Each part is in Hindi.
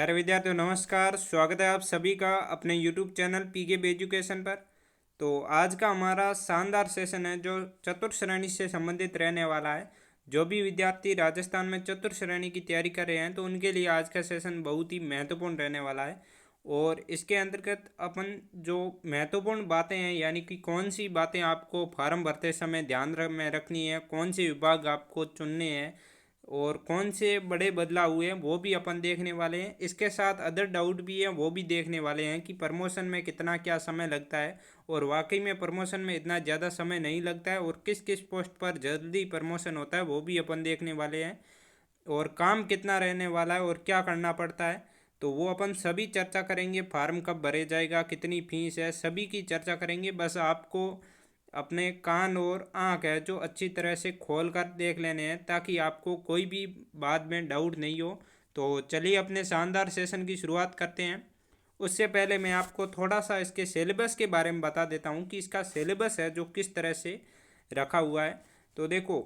प्यारे विद्यार्थियों नमस्कार। स्वागत है आप सभी का अपने YouTube चैनल पीके एजुकेशन पर। तो आज का हमारा शानदार सेशन है जो चतुर्थ श्रेणी से संबंधित रहने वाला है। जो भी विद्यार्थी राजस्थान में चतुर्थ श्रेणी की तैयारी कर रहे हैं तो उनके लिए आज का सेशन बहुत ही महत्वपूर्ण रहने वाला है। और इसके अंतर्गत अपन जो महत्वपूर्ण बातें हैं यानी कि कौन सी बातें आपको फार्म भरते समय ध्यान में रखनी है, कौन से विभाग आपको चुनने हैं और कौन से बड़े बदलाव हुए हैं वो भी अपन देखने वाले हैं। इसके साथ अदर डाउट भी है वो भी देखने वाले हैं कि प्रमोशन में कितना क्या समय लगता है और वाकई में प्रमोशन में इतना ज़्यादा समय नहीं लगता है और किस किस पोस्ट पर जल्दी प्रमोशन होता है वो भी अपन देखने वाले हैं। और काम कितना रहने वाला है और क्या करना पड़ता है तो वो अपन सभी चर्चा करेंगे। फार्म कब भरे जाएगा, कितनी फीस है, सभी की चर्चा करेंगे। बस आपको अपने कान और आँख है जो अच्छी तरह से खोल कर देख लेने हैं ताकि आपको कोई भी बाद में डाउट नहीं हो। तो चलिए अपने शानदार सेशन की शुरुआत करते हैं। उससे पहले मैं आपको थोड़ा सा इसके सिलेबस के बारे में बता देता हूँ कि इसका सिलेबस है जो किस तरह से रखा हुआ है। तो देखो,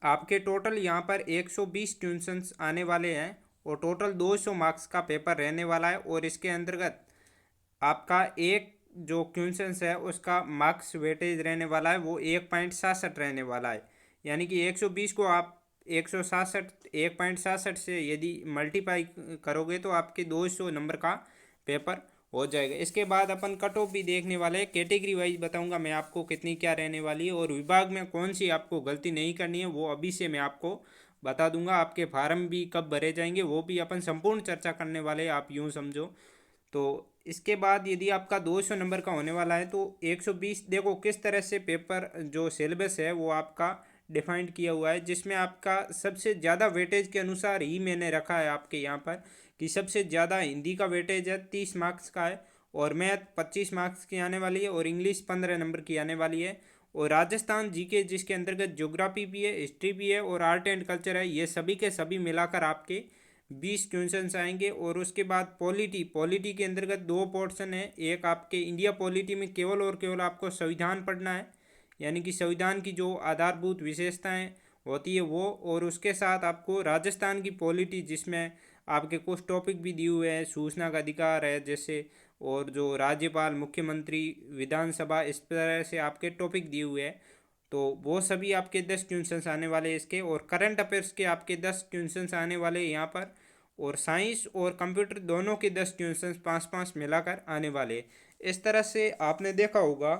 आपके टोटल यहाँ पर 120 ट्यूशन्स आने वाले हैं और टोटल 200 मार्क्स का पेपर रहने वाला है। और इसके अंतर्गत आपका एक जो क्वेश्चंस है उसका मार्क्स वेटेज रहने वाला है वो 1.67 रहने वाला है। यानी कि 120 को आप 1.67 से यदि मल्टीप्लाई करोगे तो आपके 200 नंबर का पेपर हो जाएगा। इसके बाद अपन कट ऑफ भी देखने वाले हैं। कैटेगरी वाइज बताऊंगा मैं आपको कितनी क्या रहने वाली है और विभाग में कौन सी आपको गलती नहीं करनी है वो अभी से मैं आपको बता दूंगा। आपके फार्म भी कब भरे जाएंगे वो भी अपन संपूर्ण चर्चा करने वाले हैं, आप यूँ समझो। तो इसके बाद यदि आपका 200 नंबर का होने वाला है तो 120 देखो किस तरह से पेपर जो सिलेबस है वो आपका डिफाइंड किया हुआ है, जिसमें आपका सबसे ज़्यादा वेटेज के अनुसार ही मैंने रखा है आपके यहाँ पर कि सबसे ज़्यादा हिंदी का वेटेज है 30 मार्क्स का है और मैथ 25 मार्क्स की आने वाली है और इंग्लिश 15 नंबर की आने वाली है। और राजस्थान जीके जिसके अंतर्गत ज्योग्राफी भी है, हिस्ट्री भी है और आर्ट एंड कल्चर है, ये सभी के सभी मिलाकर आपके 20 क्वेश्चंस आएंगे। और उसके बाद पॉलिटी पॉलिटी के अंतर्गत दो पोर्शन है। एक आपके इंडिया पॉलिटी में केवल और केवल आपको संविधान पढ़ना है यानी कि संविधान की जो आधारभूत विशेषताएं होती है वो, और उसके साथ आपको राजस्थान की पॉलिटी जिसमें आपके कुछ टॉपिक भी दिए हुए हैं, सूचना का अधिकार है जैसे, और जो राज्यपाल, मुख्यमंत्री, विधानसभा, इस तरह से आपके टॉपिक दिए हुए हैं। तो वो सभी आपके 10 क्वेश्चंस आने वाले हैं इसके, और करंट अफेयर्स के आपके 10 क्वेश्चंस आने वाले हैं यहाँ पर। और साइंस और कंप्यूटर दोनों के 10 क्वेश्चंस 5-5 मिलाकर आने वाले हैं। इस तरह से आपने देखा होगा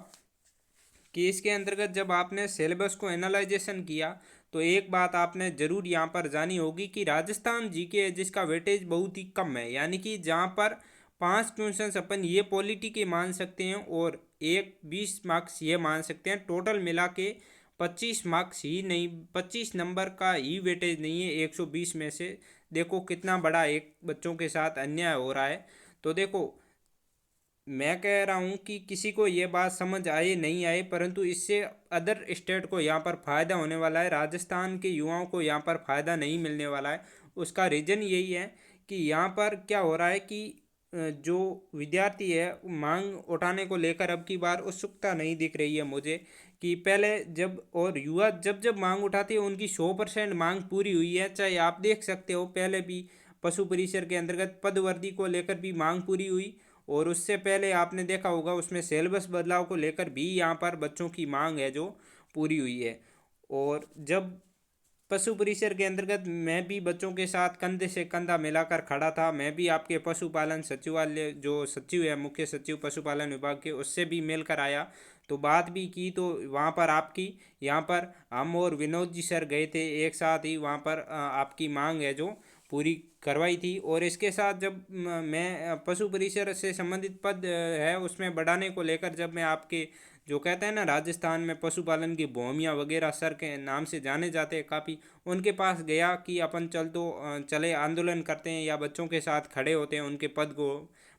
कि इसके अंतर्गत जब आपने सिलेबस को एनालाइजेशन किया तो एक बात आपने ज़रूर यहाँ पर जानी होगी कि राजस्थान जीके है जिसका वेटेज बहुत ही कम है। यानी कि जहाँ पर 5 क्वेश्चन अपन ये पॉलिटी के मान सकते हैं और एक 20 मार्क्स ये मान सकते हैं, टोटल मिला के 25 मार्क्स ही नहीं, 25 नंबर का ही वेटेज नहीं है 120 में से। देखो कितना बड़ा एक बच्चों के साथ अन्याय हो रहा है। तो देखो, मैं कह रहा हूँ कि किसी को ये बात समझ आए नहीं आए परंतु इससे अदर स्टेट को यहाँ पर फ़ायदा होने वाला है, राजस्थान के युवाओं को यहाँ पर फ़ायदा नहीं मिलने वाला है। उसका रीज़न यही है कि यहाँ पर क्या हो रहा है कि जो विद्यार्थी है मांग उठाने को लेकर अब की बार उत्सुकता नहीं दिख रही है मुझे। कि पहले जब और युवा जब जब मांग उठाते हैं उनकी 100% मांग पूरी हुई है। चाहे आप देख सकते हो पहले भी पशु परिसर के अंतर्गत पदवर्दी को लेकर भी मांग पूरी हुई और उससे पहले आपने देखा होगा उसमें सिलेबस बदलाव को लेकर भी यहाँ पर बच्चों की मांग है जो पूरी हुई है। और जब पशु परिसर के अंतर्गत मैं भी बच्चों के साथ कंधे से कंधा मिलाकर खड़ा था, मैं भी आपके पशुपालन सचिवालय जो सचिव है, मुख्य सचिव पशुपालन विभाग के, उससे भी मिलकर आया तो बात भी की। तो वहाँ पर आपकी यहाँ पर हम और विनोद जी सर गए थे एक साथ ही, वहाँ पर आपकी मांग है जो पूरी करवाई थी। और इसके साथ जब मैं पशु परिसर से संबंधित पद है उसमें बढ़ाने को लेकर जब मैं आपके जो कहते हैं ना राजस्थान में पशुपालन की भूमिया वगैरह सर के नाम से जाने जाते हैं काफ़ी, उनके पास गया कि अपन चले आंदोलन करते हैं या बच्चों के साथ खड़े होते हैं उनके पद को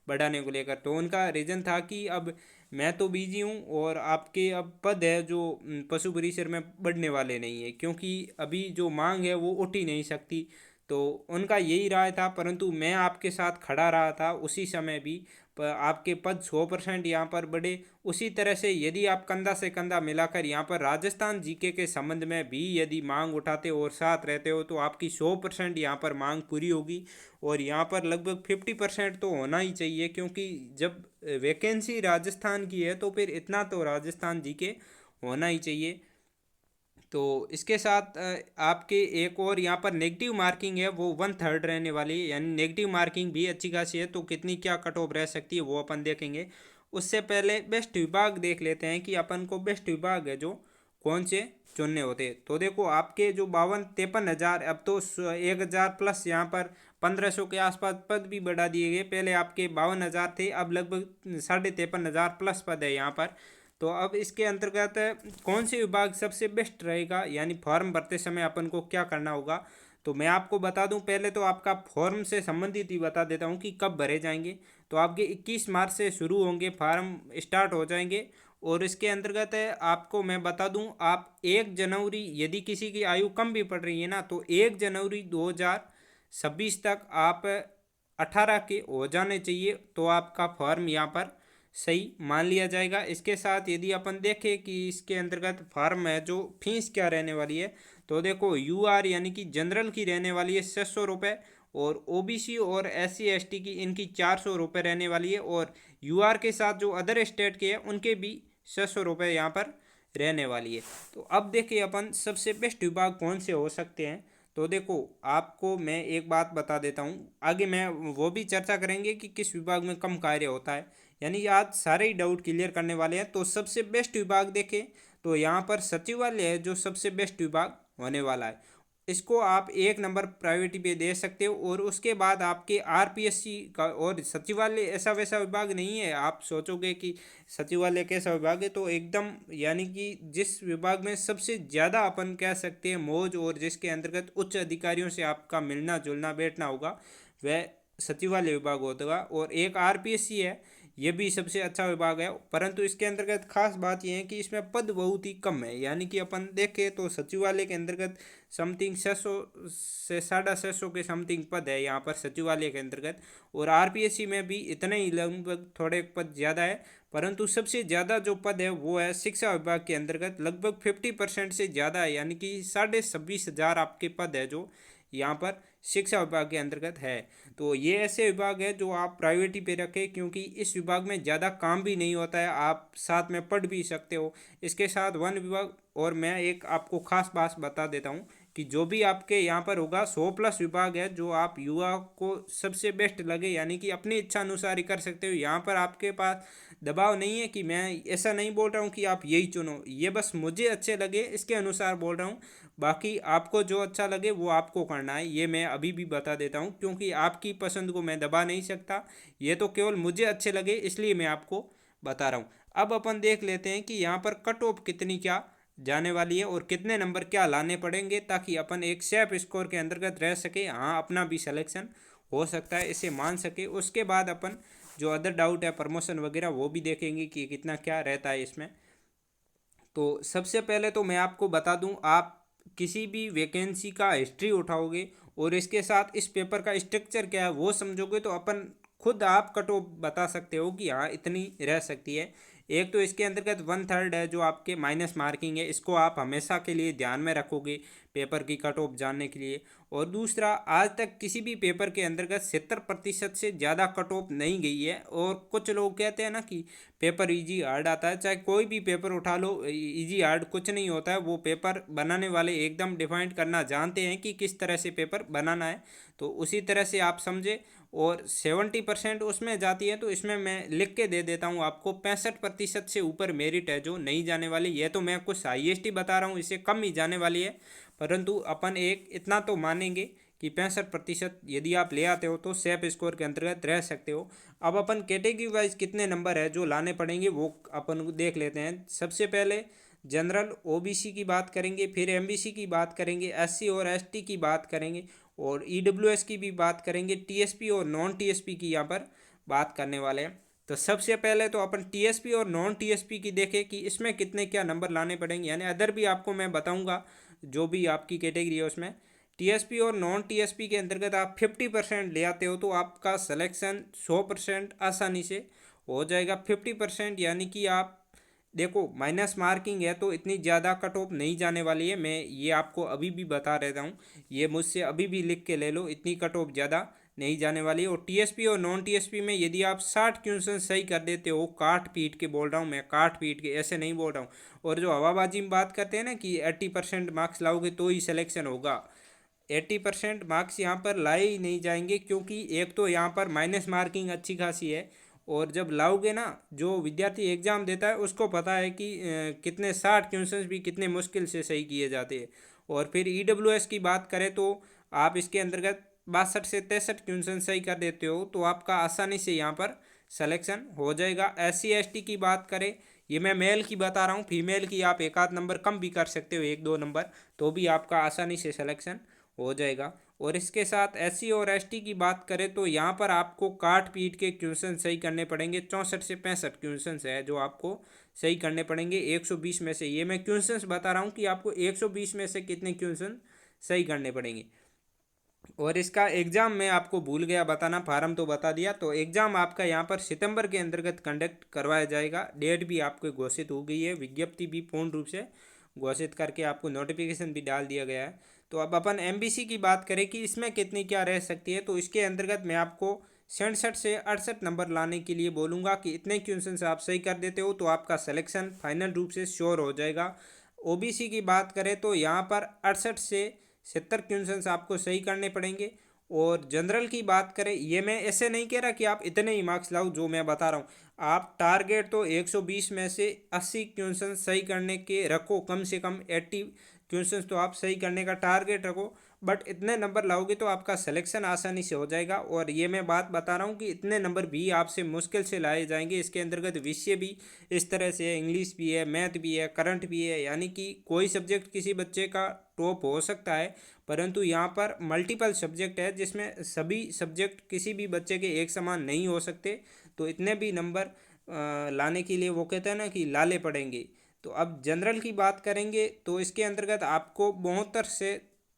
बढ़ाने को लेकर। तो उनका रीज़न था कि अब मैं तो बिजी हूँ और आपके अब पद है जो पशु परिसर में बढ़ने वाले नहीं है क्योंकि अभी जो मांग है वो उठ ही नहीं सकती। तो उनका यही राय था, परंतु मैं आपके साथ खड़ा रहा था उसी समय भी। आपके पद 100% यहाँ पर बढ़े। उसी तरह से यदि आप कंधा से कंधा मिलाकर यहाँ पर राजस्थान जीके के संबंध में भी यदि मांग उठाते हो और साथ रहते हो तो आपकी 100% यहाँ पर मांग पूरी होगी। और यहाँ पर लगभग 50% तो होना ही चाहिए, क्योंकि जब वैकेंसी राजस्थान की है तो फिर इतना तो राजस्थान जीके होना ही चाहिए। तो इसके साथ आपके एक और यहाँ पर नेगेटिव मार्किंग है वो 1/3 रहने वाली है, यानी नेगेटिव मार्किंग भी अच्छी खासी है। तो कितनी क्या कट ऑफ रह सकती है वो अपन देखेंगे। उससे पहले बेस्ट विभाग देख लेते हैं कि अपन को बेस्ट विभाग है जो कौन से चुनने होते हैं। तो देखो आपके जो 52-53 हज़ार, अब तो 1,000 प्लस यहाँ पर 1,500 के आसपास पद भी बढ़ा दिए गए। पहले आपके 52 हज़ार थे, अब लगभग 53,500 प्लस पद है यहाँ पर। तो अब इसके अंतर्गत कौन से विभाग सबसे बेस्ट रहेगा, यानी फॉर्म भरते समय अपन को क्या करना होगा, तो मैं आपको बता दूं। पहले तो आपका फॉर्म से संबंधित ही बता देता हूं कि कब भरे जाएंगे। तो आपके 21 मार्च से शुरू होंगे, फॉर्म स्टार्ट हो जाएंगे। और इसके अंतर्गत आपको मैं बता दूं, आप 1 जनवरी, यदि किसी की आयु कम भी पड़ रही है ना, तो 1 जनवरी 2026 तक आप 18 के हो जाने चाहिए, तो आपका फॉर्म यहाँ पर सही मान लिया जाएगा। इसके साथ यदि अपन देखें कि इसके अंतर्गत फार्म है जो फीस क्या रहने वाली है, तो देखो यूआर यानी कि जनरल की रहने वाली है 600 रुपये, और ओबीसी और एससी एसटी की इनकी 400 रुपये रहने वाली है। और यूआर के साथ जो अदर स्टेट के हैं उनके भी 600 रुपये यहाँ पर रहने वाली है। तो अब देखिए अपन सबसे बेस्ट विभाग कौन से हो सकते हैं। तो देखो आपको मैं एक बात बता देता हूँ, आगे मैं वो भी चर्चा करेंगे कि किस विभाग में कम कार्य होता है, यानी आज सारे ही डाउट क्लियर करने वाले हैं। तो सबसे बेस्ट विभाग देखें तो यहाँ पर सचिवालय है जो सबसे बेस्ट विभाग होने वाला है। इसको आप 1 नंबर प्रायोरिटी पे दे सकते हो। और उसके बाद आपके आरपीएससी का, और सचिवालय ऐसा वैसा विभाग नहीं है। आप सोचोगे कि सचिवालय कैसा विभाग है, तो एकदम यानी कि जिस विभाग में सबसे ज़्यादा अपन कह सकते हैं मौज, और जिसके अंतर्गत उच्च अधिकारियों से आपका मिलना जुलना बैठना होगा, वह सचिवालय विभाग होगा। और एक आरपीएससी है, ये भी सबसे अच्छा विभाग है, परंतु इसके अंतर्गत खास बात यह है कि इसमें पद बहुत ही कम है। यानी कि अपन देखें तो सचिवालय के अंतर्गत समथिंग 600 से 650 के समथिंग पद है यहाँ पर सचिवालय के अंतर्गत। और आरपीएससी में भी इतने ही लगभग थोड़े पद ज़्यादा है, परंतु सबसे ज़्यादा जो पद है वो है शिक्षा विभाग के अंतर्गत, लगभग 50% से ज़्यादा है। यानी कि 26,500 आपके पद है जो यहाँ पर शिक्षा विभाग के अंतर्गत है। तो ये ऐसे विभाग है जो आप प्राइवेटी पे रखें, क्योंकि इस विभाग में ज़्यादा काम भी नहीं होता है, आप साथ में पढ़ भी सकते हो। इसके साथ वन विभाग, और मैं एक आपको खास बात बता देता हूँ कि जो भी आपके यहाँ पर होगा 100+ विभाग है जो आप युवा को सबसे बेस्ट लगे, यानी कि अपनी इच्छा अनुसार ही कर सकते हो। यहाँ पर आपके पास दबाव नहीं है कि मैं ऐसा नहीं बोल रहा हूँ कि आप यही चुनो, ये बस मुझे अच्छे लगे इसके अनुसार बोल रहा हूँ। बाकी आपको जो अच्छा लगे वो आपको करना है, ये मैं अभी भी बता देता हूँ, क्योंकि आपकी पसंद को मैं दबा नहीं सकता। ये तो केवल मुझे अच्छे लगे इसलिए मैं आपको बता रहा हूँ। अब अपन देख लेते हैं कि यहाँ पर कट ऑफ कितनी क्या जाने वाली है और कितने नंबर क्या लाने पड़ेंगे, ताकि अपन एक सेफ स्कोर के अंतर्गत रह सके, हाँ अपना भी सिलेक्शन हो सकता है इसे मान सके। उसके बाद अपन जो अदर डाउट है प्रमोशन वगैरह वो भी देखेंगे कि कितना क्या रहता है इसमें। तो सबसे पहले तो मैं आपको बता दूं, आप किसी भी वैकेंसी का हिस्ट्री उठाओगे और इसके साथ इस पेपर का स्ट्रक्चर क्या है वो समझोगे, तो अपन खुद आप कट ऑफ बता सकते हो कि हाँ इतनी रह सकती है। एक तो इसके अंतर्गत 1/3 है जो आपके माइनस मार्किंग है, इसको आप हमेशा के लिए ध्यान में रखोगे पेपर की कट ऑफ जानने के लिए। और दूसरा, आज तक किसी भी पेपर के अंतर्गत 70% से ज़्यादा कट ऑफ नहीं गई है। और कुछ लोग कहते हैं ना कि पेपर इजी हार्ड आता है, चाहे कोई भी पेपर उठा लो, इजी हार्ड कुछ नहीं होता है। वो पेपर बनाने वाले एकदम डिफाइन करना जानते हैं कि किस तरह से पेपर बनाना है, तो उसी तरह से आप समझे। और 70% उसमें जाती है, तो इसमें मैं लिख के दे देता हूँ आपको 65% से ऊपर मेरिट है जो नहीं जाने वाली। ये तो मैं कुछ हाईएस्ट ही बता रहा हूँ, इससे कम ही जाने वाली है, परंतु अपन एक इतना तो मानेंगे कि 65% यदि आप ले आते हो तो सेफ स्कोर के अंतर्गत रह सकते हो। अब अपन कैटेगरी वाइज कितने नंबर है जो लाने पड़ेंगे वो अपन देख लेते हैं। सबसे पहले जनरल ओबीसी की बात करेंगे, फिर एमबीसी की बात करेंगे, एससी और एसटी की बात करेंगे, और ईडब्ल्यूएस की भी बात करेंगे, टीएसपी और नॉन टीएसपी की यहाँ पर बात करने वाले हैं। तो सबसे पहले तो अपन टीएसपी और नॉन टीएसपी की देखें कि इसमें कितने क्या नंबर लाने पड़ेंगे, यानी अदर भी आपको मैं बताऊंगा जो भी आपकी कैटेगरी है उसमें। टीएसपी और नॉन टीएसपी के अंतर्गत आप 50% ले आते हो तो आपका सिलेक्शन 100% आसानी से हो जाएगा। 50% यानी कि आप देखो माइनस मार्किंग है तो इतनी ज़्यादा कट ऑफ नहीं जाने वाली है, मैं ये आपको अभी भी बता रहता हूँ, ये मुझसे अभी भी लिख के ले लो, इतनी कट ऑफ ज़्यादा नहीं जाने वाली है। और टीएसपी और नॉन टीएसपी में यदि आप 60 क्वेश्चन सही कर देते हो, काट पीट के बोल रहा हूँ मैं, काट पीट के, ऐसे नहीं बोल रहा हूँ। और जो हवाबाजी में बात करते हैं ना कि 80% मार्क्स लाओगे तो ही सिलेक्शन होगा, 80% मार्क्स यहाँ पर लाए ही नहीं जाएंगे, क्योंकि एक तो यहाँ पर माइनस मार्किंग अच्छी खासी है, और जब लाओगे ना, जो विद्यार्थी एग्ज़ाम देता है उसको पता है कि कितने 60 क्वेश्चंस भी कितने मुश्किल से सही किए जाते हैं। और फिर ईडब्ल्यूएस की बात करें तो आप इसके अंतर्गत 62 से 63 क्वेश्चन सही कर देते हो तो आपका आसानी से यहाँ पर सिलेक्शन हो जाएगा। SC ST की बात करें, ये मैं मेल की बता रहा हूँ, फीमेल की आप एक आध नंबर कम भी कर सकते हो, 1-2 नंबर, तो भी आपका आसानी से सिलेक्शन हो जाएगा। और इसके साथ SC और ST की बात करें तो यहाँ पर आपको काट पीट के क्वेश्चन सही करने पड़ेंगे, 64 से 65 क्वेश्चन है जो आपको सही करने पड़ेंगे 120 में से। ये मैं क्वेश्चंस बता रहा हूँ कि आपको 120 में से कितने क्वेश्चन सही करने पड़ेंगे। और इसका एग्ज़ाम मैं आपको भूल गया बताना, फार्म तो बता दिया। तो एग्ज़ाम आपका यहाँ पर सितंबर के अंतर्गत कंडक्ट करवाया जाएगा, डेट भी आपको घोषित हो गई है, विज्ञप्ति भी पूर्ण रूप से घोषित करके आपको नोटिफिकेशन भी डाल दिया गया है। तो अब अपन MBC की बात करें कि इसमें कितनी क्या रह सकती है, तो इसके अंतर्गत मैं आपको 67 से 68 नंबर लाने के लिए बोलूँगा कि इतने क्वेश्चन आप सही कर देते हो तो आपका सिलेक्शन फाइनल रूप से श्योर हो जाएगा। OBC की बात करें तो यहाँ पर 68 से 70 क्वेश्चन आपको सही करने पड़ेंगे। और जनरल की बात करें, ये मैं ऐसे नहीं कह रहा कि आप इतने ही मार्क्स लाओ जो मैं बता रहा हूँ, आप टारगेट तो 120 में से 80 क्वेश्चन सही करने के रखो, कम से कम 80 क्वेश्चन तो आप सही करने का टारगेट रखो। बट इतने नंबर लाओगे तो आपका सिलेक्शन आसानी से हो जाएगा। और ये मैं बात बता रहा हूँ कि इतने नंबर भी आपसे मुश्किल से लाए जाएंगे। इसके अंतर्गत विषय भी इस तरह से है, इंग्लिश भी है, मैथ भी है, करंट भी है, यानी कि कोई सब्जेक्ट किसी बच्चे का टॉप हो सकता है, परंतु यहाँ पर मल्टीपल सब्जेक्ट है जिसमें सभी सब्जेक्ट किसी भी बच्चे के एक समान नहीं हो सकते। तो इतने भी नंबर लाने के लिए वो कहते हैं ना कि लाले पड़ेंगे। तो अब जनरल की बात करेंगे तो इसके अंतर्गत आपको 72 से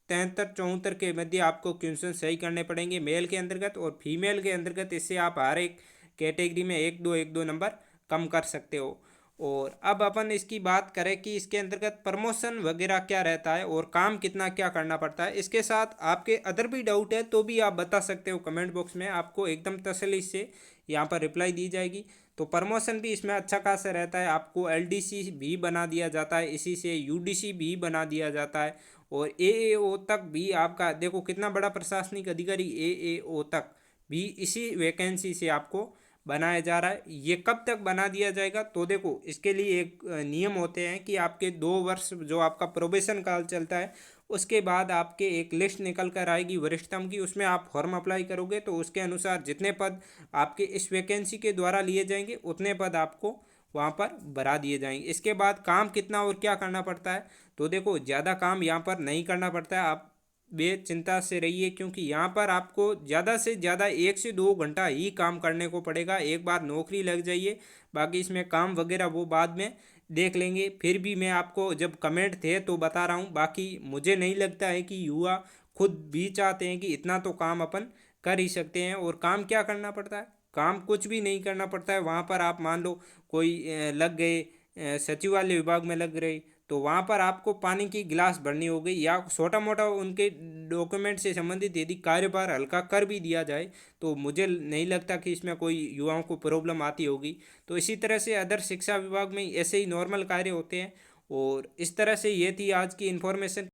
73-74 के मध्य आपको क्वेश्चन सही करने पड़ेंगे मेल के अंतर्गत। और फीमेल के अंतर्गत इससे आप हर एक कैटेगरी में एक दो नंबर कम कर सकते हो। और अब अपन इसकी बात करें कि इसके अंतर्गत प्रमोशन वगैरह क्या रहता है और काम कितना क्या करना पड़ता है, इसके साथ आपके अदर भी डाउट है तो भी आप बता सकते हो कमेंट बॉक्स में, आपको एकदम तसल्ली से यहाँ पर रिप्लाई दी जाएगी। तो प्रमोशन भी इसमें अच्छा खासा रहता है, आपको LDC भी बना दिया जाता है, इसी से UDC भी बना दिया जाता है, और AAO तक भी आपका देखो कितना बड़ा प्रशासनिक अधिकारी, AAO तक भी इसी वैकेंसी से आपको बनाया जा रहा है। ये कब तक बना दिया जाएगा, तो देखो इसके लिए एक नियम होते हैं कि आपके 2 वर्ष जो आपका प्रोबेशन काल चलता है उसके बाद आपके एक लिस्ट निकल कर आएगी वरिष्ठतम की, उसमें आप फॉर्म अप्लाई करोगे तो उसके अनुसार जितने पद आपके इस वैकेंसी के द्वारा लिए जाएंगे उतने पद आपको वहाँ पर भरा दिए जाएंगे। इसके बाद काम कितना और क्या करना पड़ता है, तो देखो ज़्यादा काम यहाँ पर नहीं करना पड़ता है, आप बेचिंता से रहिए, क्योंकि यहाँ पर आपको ज़्यादा से ज़्यादा 1 से 2 घंटा ही काम करने को पड़ेगा, एक बार नौकरी लग जाइए, बाकी इसमें काम वगैरह वो बाद में देख लेंगे। फिर भी मैं आपको जब कमेंट थे तो बता रहा हूँ, बाकी मुझे नहीं लगता है कि युवा खुद भी चाहते हैं कि इतना तो काम अपन कर ही सकते हैं। और काम क्या करना पड़ता है, काम कुछ भी नहीं करना पड़ता है। वहाँ पर आप मान लो कोई लग गए सचिवालय विभाग में लग रहे, तो वहाँ पर आपको पानी की गिलास भरनी हो गई या छोटा मोटा उनके डॉक्यूमेंट से संबंधित यदि कार्यभार हल्का कर भी दिया जाए तो मुझे नहीं लगता कि इसमें कोई युवाओं को प्रॉब्लम आती होगी। तो इसी तरह से अदर शिक्षा विभाग में ऐसे ही नॉर्मल कार्य होते हैं। और इस तरह से ये थी आज की इन्फॉर्मेशन।